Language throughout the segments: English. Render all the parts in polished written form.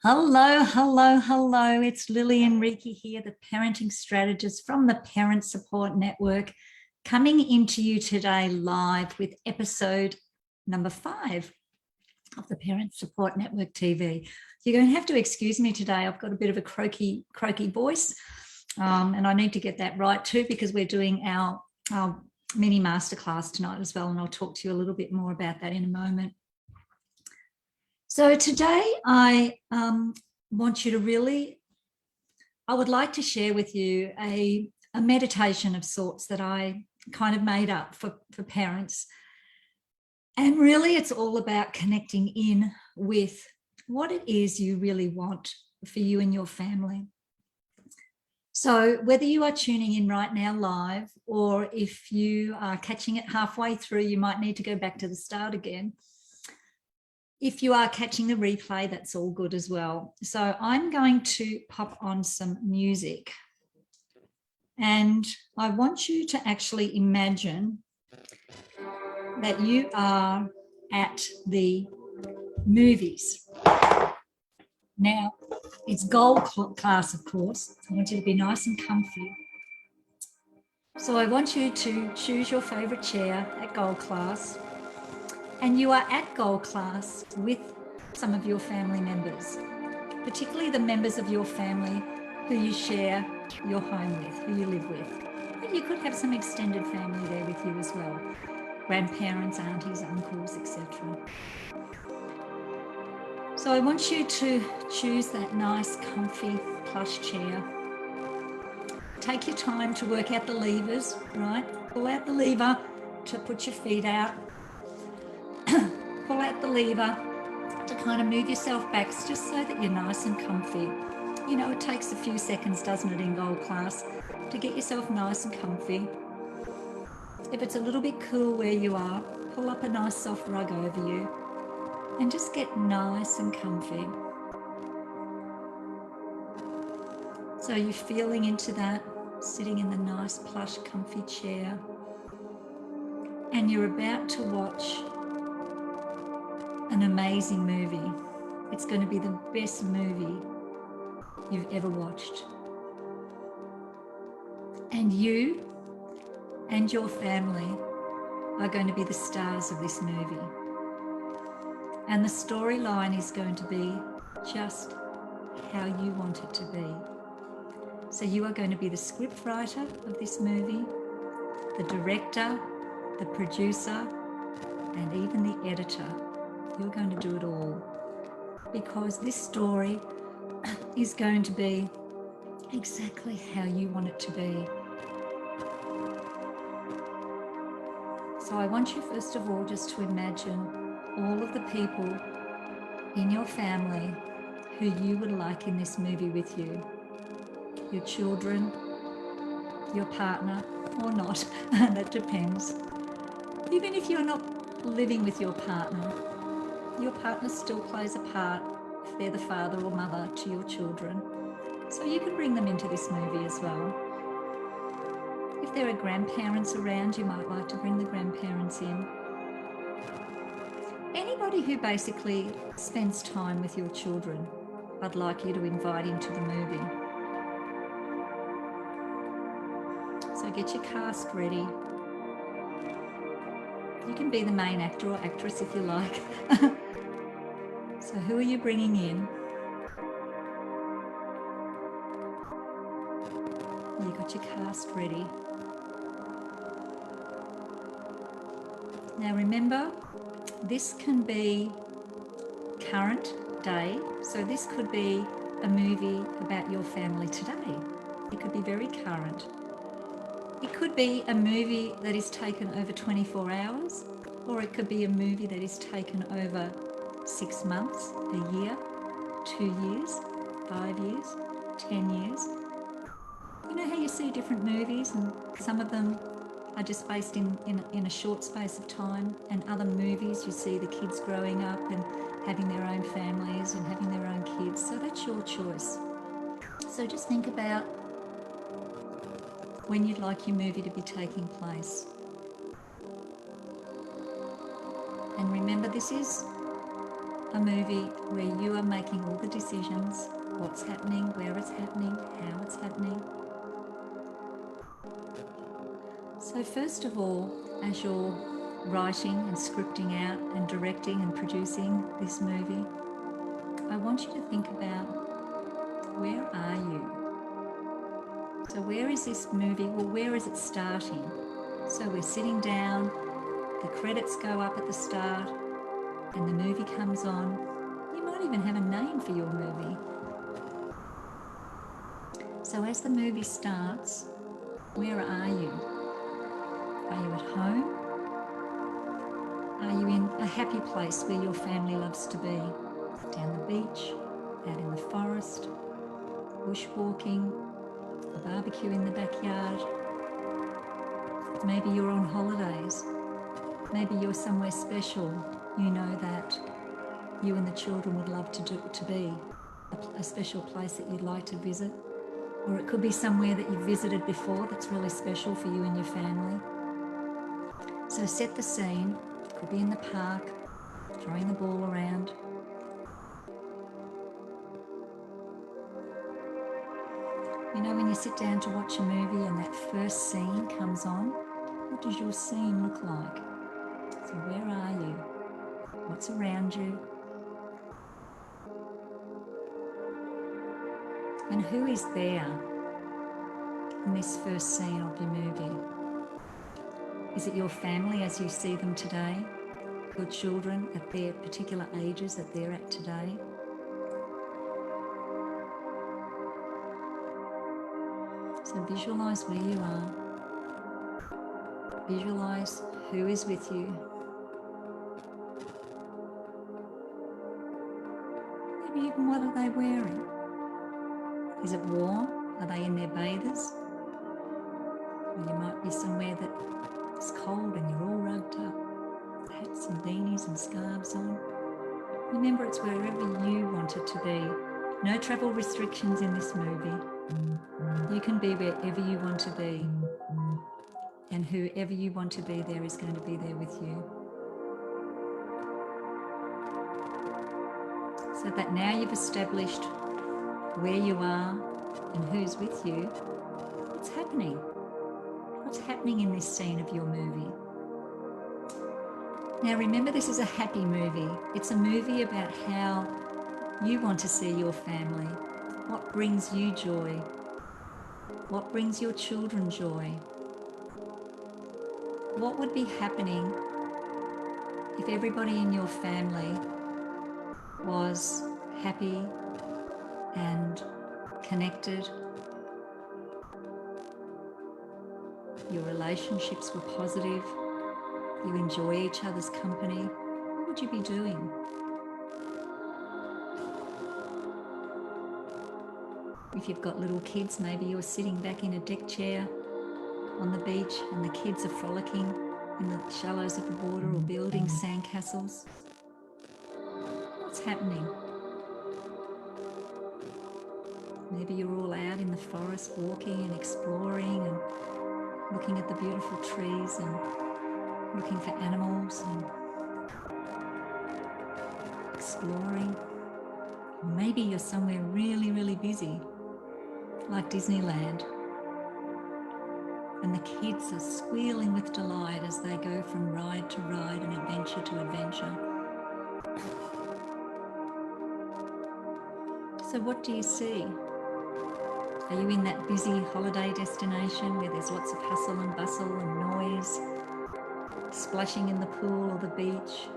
Hello, hello, hello. It's Lily Enrique here, the parenting strategist from the Parent Support Network, coming into you today live with episode number 5 of the Parent Support Network TV. You're going to have to excuse me today. I've got a bit of a croaky voice, and I need to get that right too, because we're doing our mini masterclass tonight as well, and I'll talk to you a little bit more about that in a moment. So today I want you to I would like to share with you a meditation of sorts that I kind of made up for parents. And really it's all about connecting in with what it is you really want for you and your family. So whether you are tuning in right now live, or if you are catching it halfway through, you might need to go back to the start again. If you are catching the replay, that's all good as well. So I'm going to pop on some music, and I want you to actually imagine that you are at the movies. Now, it's gold class, of course. I want you to be nice and comfy. So I want you to choose your favourite chair at gold class. And you are at gold class with some of your family members, particularly the members of your family who you share your home with, who you live with. But you could have some extended family there with you as well, grandparents, aunties, uncles, etc. So I want you to choose that nice, comfy, plush chair. Take your time to work out the levers, right? Pull out the lever to put your feet out. Pull out the lever to kind of move yourself back, just so that you're nice and comfy. You know, it takes a few seconds, doesn't it, in gold class, to get yourself nice and comfy. If it's a little bit cool where you are, pull up a nice soft rug over you and just get nice and comfy. So you're feeling into that, sitting in the nice, plush, comfy chair, and you're about to watch an amazing movie. It's going to be the best movie you've ever watched. And you and your family are going to be the stars of this movie. And the storyline is going to be just how you want it to be. So you are going to be the script writer of this movie, the director, the producer, and even the editor. You're going to do it all, because this story is going to be exactly how you want it to be. So I want you first of all just to imagine all of the people in your family who you would like in this movie with you. Your children, your partner, or not, that depends. Even if you're not living with your partner still plays a part if they're the father or mother to your children. So you can bring them into this movie as well. If there are grandparents around, you might like to bring the grandparents in. Anybody who basically spends time with your children, I'd like you to invite into the movie. So get your cast ready. You can be the main actor or actress if you like. So who are you bringing in? You got your cast ready. Now remember, this can be current day. So this could be a movie about your family today. It could be very current. It could be a movie that is taken over 24 hours, or it could be a movie that is taken over 6 months, a year, 2 years, 5 years, 10 years. You know how you see different movies, and some of them are just based in a short space of time, and other movies you see the kids growing up and having their own families and having their own kids. So that's your choice. So just think about when you'd like your movie to be taking place. And remember, this is a movie where you are making all the decisions, what's happening, where it's happening, how it's happening. So first of all, as you're writing and scripting out and directing and producing this movie, I want you to think about, where are you? So where is this movie? Well, where is it starting? So we're sitting down, the credits go up at the start, and the movie comes on. You might even have a name for your movie. So as the movie starts, where are you? Are you at home? Are you in a happy place where your family loves to be? Down the beach, out in the forest, bushwalking, a barbecue in the backyard. Maybe you're on holidays. Maybe you're somewhere special. You know that you and the children would love to be, a special place that you'd like to visit. Or it could be somewhere that you've visited before that's really special for you and your family. So set the scene. It could be in the park, throwing the ball around. You know, when you sit down to watch a movie and that first scene comes on, what does your scene look like? So where are you? What's around you? And who is there in this first scene of your movie? Is it your family as you see them today? Your children at their particular ages that they're at today? So visualize where you are. Visualize who is with you. Maybe even what are they wearing? Is it warm? Are they in their bathers? Or you might be somewhere that it's cold and you're all rugged up. Hats and beanies and scarves on. Remember, it's wherever you want it to be. No travel restrictions in this movie. You can be wherever you want to be. And whoever you want to be there is going to be there with you. So that now you've established where you are and who's with you, what's happening? What's happening in this scene of your movie? Now remember, this is a happy movie. It's a movie about how you want to see your family. What brings you joy? What brings your children joy? What would be happening if everybody in your family was happy and connected? Your relationships were positive. You enjoy each other's company. What would you be doing? If you've got little kids, maybe you're sitting back in a deck chair on the beach and the kids are frolicking in the shallows of the water or building sandcastles. What's happening? Maybe you're all out in the forest walking and exploring and looking at the beautiful trees and looking for animals and exploring. Maybe you're somewhere really, really busy, like Disneyland, and the kids are squealing with delight as they go from ride to ride and adventure to adventure. So what do you see? Are you in that busy holiday destination where there's lots of hustle and bustle and noise, splashing in the pool or the beach,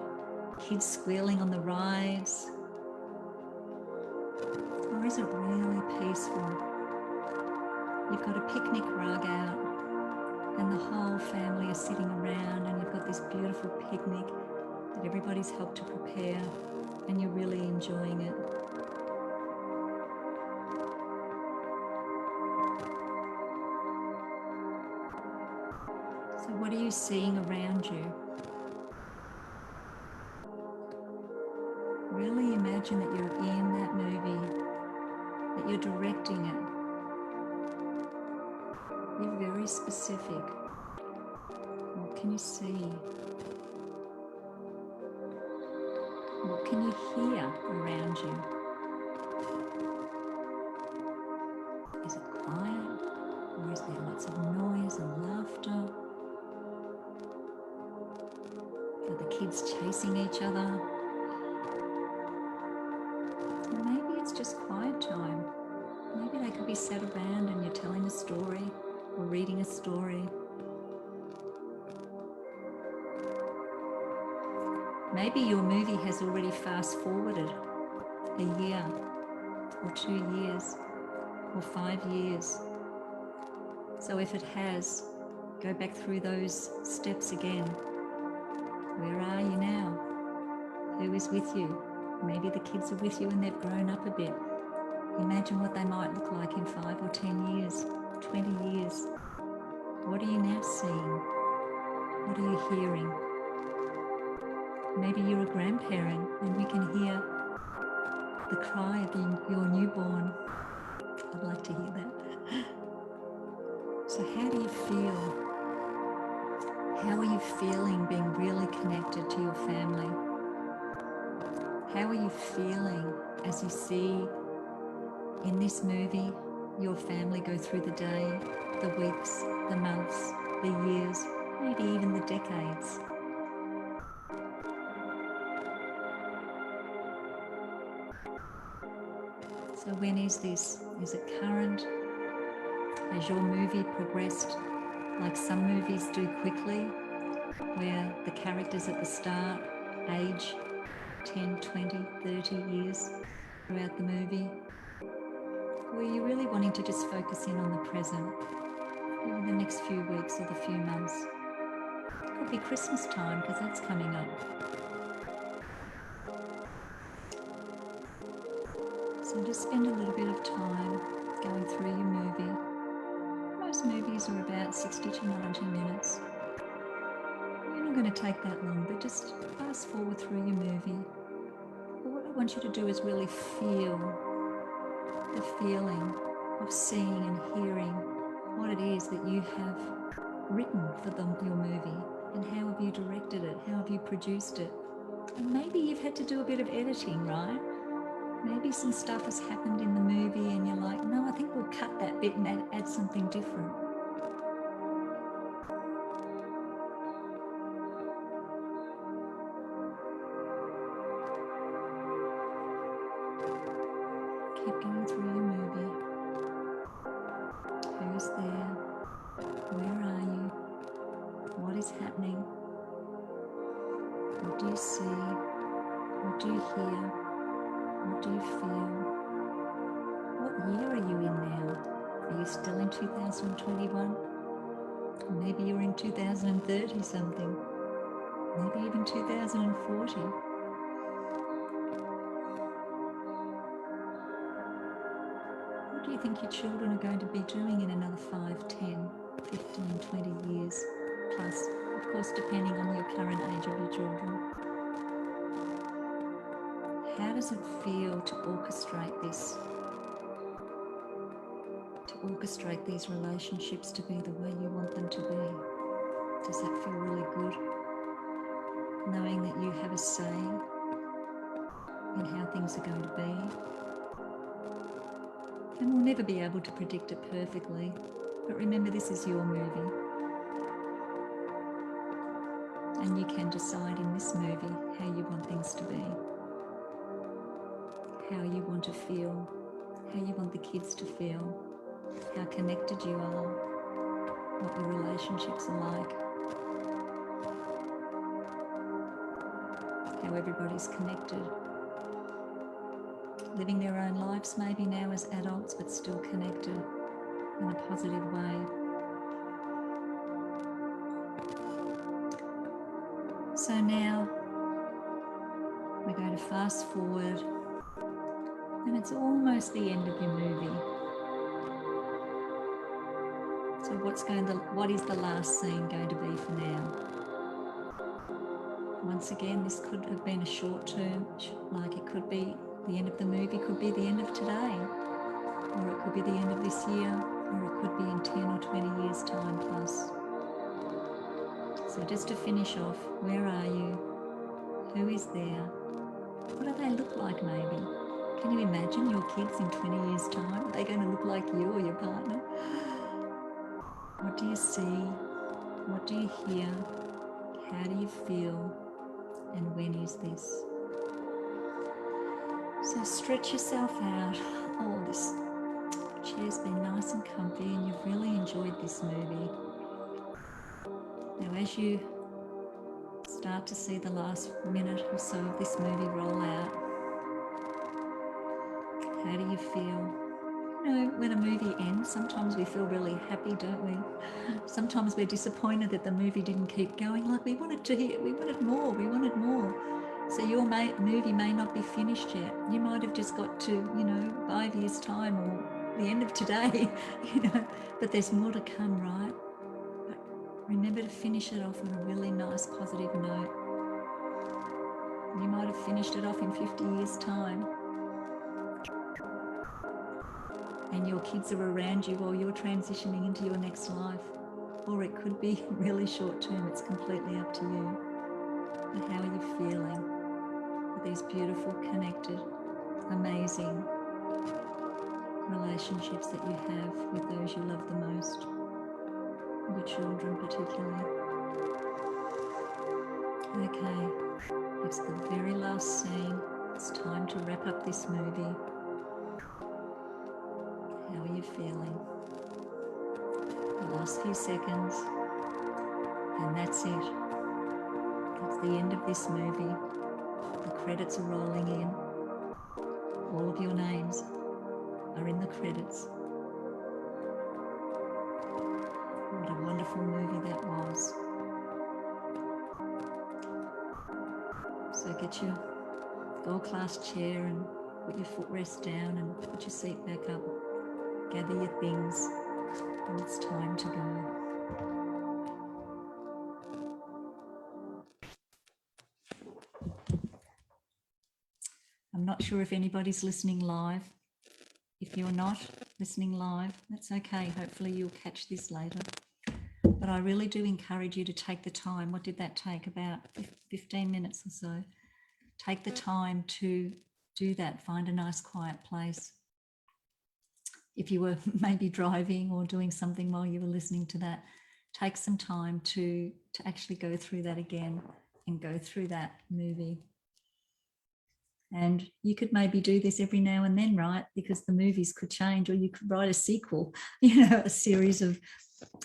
kids squealing on the rides? Or is it really peaceful? You've got a picnic rug out and the whole family are sitting around and you've got this beautiful picnic that everybody's helped to prepare and you're really enjoying it. So what are you seeing around you? Really imagine that you're in that movie, that you're directing it. Be very specific. What can you see? What can you hear around you? Is it quiet, or is there lots of noise and laughter? Are the kids chasing each other? Or maybe it's just quiet time. Maybe they could be sat around and you're telling a story or reading a story. Maybe your movie has already fast forwarded a year or 2 years or 5 years. So if it has, go back through those steps again. Where are you now? Who is with you? Maybe the kids are with you and they've grown up a bit. Imagine what they might look like in 5 or 10 years, 20 years. What are you now seeing? What are you hearing? Maybe you're a grandparent and you can hear the cry of your newborn. I'd like to hear that. So how do you feel? How are you feeling being really connected to your family? How are you feeling as you see in this movie your family go through the day, the weeks, the months, the years, maybe even the decades? So when is this? Is it current? Has your movie progressed like some movies do quickly, where the characters at the start age 10, 20, 30 years throughout the movie? Or are you really wanting to just focus in on the present, maybe the next few weeks or the few months? It could be Christmas time because that's coming up. So just spend a little bit of time going through your movie. Most movies are about 60 to 90 minutes. You're not going to take that long, but just fast forward through your movie. But what I want you to do is really feel the feeling of seeing and hearing what it is that you have written for your movie, and how have you directed it, how have you produced it. And maybe you've had to do a bit of editing, right? Maybe some stuff has happened in the movie and you're like, no, I think we'll cut that bit and add something different. Keep going through your movie. Who's there? Where are you? What is happening? What do you see? What do you hear? What do you feel? What year are you in now? Are you still in 2021? Maybe you're in 2030 something. Maybe even 2040. What do you think your children are going to be doing in another 5, 10, 15, 20 years? Plus, of course, depending on your current age of your children. How does it feel to orchestrate this? To orchestrate these relationships to be the way you want them to be? Does that feel really good? Knowing that you have a say in how things are going to be. And we'll never be able to predict it perfectly, but remember, this is your movie. And you can decide in this movie how you want things to be, how you want to feel, how you want the kids to feel, how connected you are, what your relationships are like, how everybody's connected, living their own lives maybe now as adults, but still connected in a positive way. So now we're going to fast forward, and it's almost the end of your movie. So what is the last scene going to be for now? Once again, this could have been a short term, like it could be the end of the movie, could be the end of today, or it could be the end of this year, or it could be in 10 or 20 years' time plus. So just to finish off, where are you? Who is there? What do they look like maybe? Can you imagine your kids in 20 years' time? Are they going to look like you or your partner? What do you see? What do you hear? How do you feel? And when is this? So stretch yourself out. Oh, this chair's been nice and comfy and you've really enjoyed this movie. Now as you start to see the last minute or so of this movie roll out, how do you feel? You know, when a movie ends, sometimes we feel really happy, don't we? Sometimes we're disappointed that the movie didn't keep going. Like we wanted more, we wanted more. So your movie may not be finished yet. You might have just got to, 5 years' time or the end of today, but there's more to come, right? But remember to finish it off on a really nice, positive note. You might have finished it off in 50 years' time. And your kids are around you while you're transitioning into your next life. Or it could be really short term. It's completely up to you. But how are you feeling with these beautiful, connected, amazing relationships that you have with those you love the most, your children particularly? Okay, it's the very last scene. It's time to wrap up this movie. How are you feeling? The last few seconds, and that's it. That's the end of this movie. The credits are rolling in. All of your names are in the credits. What a wonderful movie that was. So get your gold class chair and put your footrest down and put your seat back up. Gather your things, and it's time to go. I'm not sure if anybody's listening live. If you're not listening live, that's okay. Hopefully you'll catch this later. But I really do encourage you to take the time. What did that take? About 15 minutes or so. Take the time to do that. Find a nice quiet place. If you were maybe driving or doing something while you were listening to that, take some time to actually go through that again and go through that movie. And you could maybe do this every now and then, right? Because the movies could change, or you could write a sequel, a series of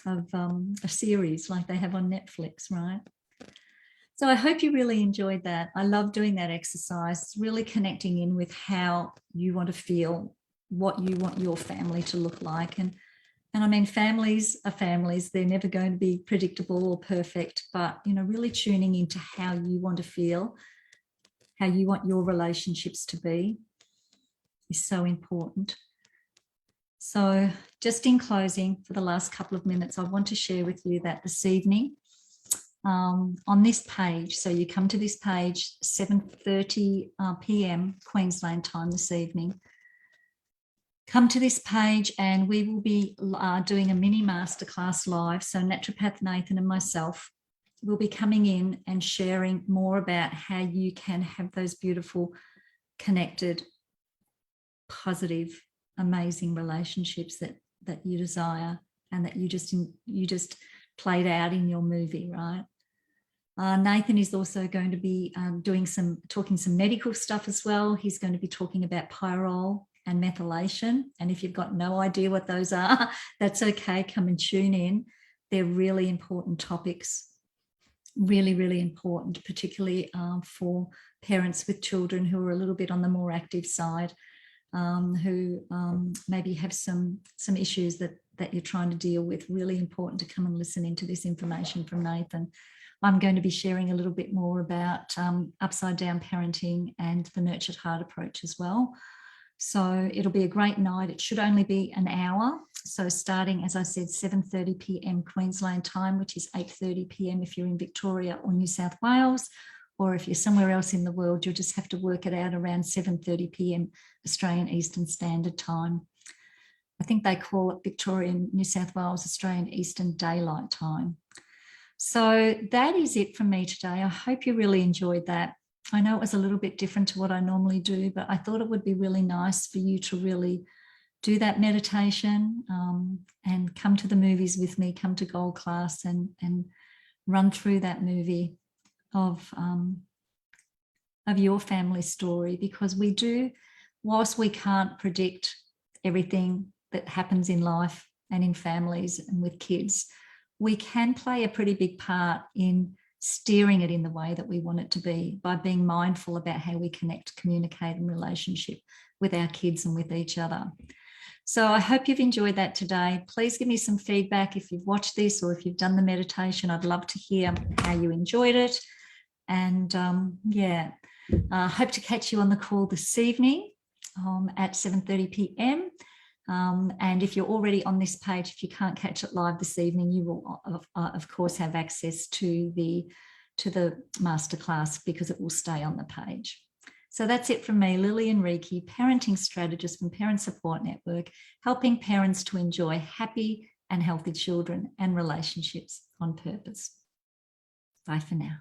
a series like they have on Netflix, right? So I hope you really enjoyed that. I love doing that exercise. It's really connecting in with how you want to feel, what you want your family to look like. And I mean, families are families. They're never going to be predictable or perfect, but, really tuning into how you want to feel, how you want your relationships to be is so important. So just in closing, for the last couple of minutes, I want to share with you that this evening on this page, so you come to this page 7:30 p.m. Queensland time this evening. Come to this page and we will be doing a mini masterclass live. So Naturopath Nathan and myself will be coming in and sharing more about how you can have those beautiful, connected, positive, amazing relationships that you desire and that you just played out in your movie, right? Nathan is also going to be talking some medical stuff as well. He's going to be talking about pyrrole and methylation. And if you've got no idea what those are, that's okay. Come and tune in. They're really important topics. Really, really important, particularly for parents with children who are a little bit on the more active side, who maybe have some issues that you're trying to deal with. Really important to come and listen into this information from Nathan. I'm going to be sharing a little bit more about upside down parenting and the nurtured heart approach as well. So it'll be a great night. It should only be an hour. So starting, as I said, 7:30 p.m. Queensland time, which is 8:30 p.m. if you're in Victoria or New South Wales, or if you're somewhere else in the world, you'll just have to work it out around 7:30 p.m. Australian Eastern Standard Time. I think they call it Victorian, New South Wales, Australian Eastern Daylight Time. So that is it from me today. I hope you really enjoyed that. I know it was a little bit different to what I normally do, but I thought it would be really nice for you to really do that meditation and come to the movies with me, come to Gold Class and run through that movie of your family story, because we do, whilst we can't predict everything that happens in life and in families and with kids, we can play a pretty big part in steering it in the way that we want it to be by being mindful about how we connect, communicate and relationship with our kids and with each other. So I hope you've enjoyed that today. Please give me some feedback if you've watched this or if you've done the meditation. I'd love to hear how you enjoyed it. And hope to catch you on the call this evening at 7:30 p.m. And if you're already on this page, if you can't catch it live this evening, you will, of course, have access to the masterclass because it will stay on the page. So that's it from me, Lillian Reiki, parenting strategist from Parent Support Network, helping parents to enjoy happy and healthy children and relationships on purpose. Bye for now.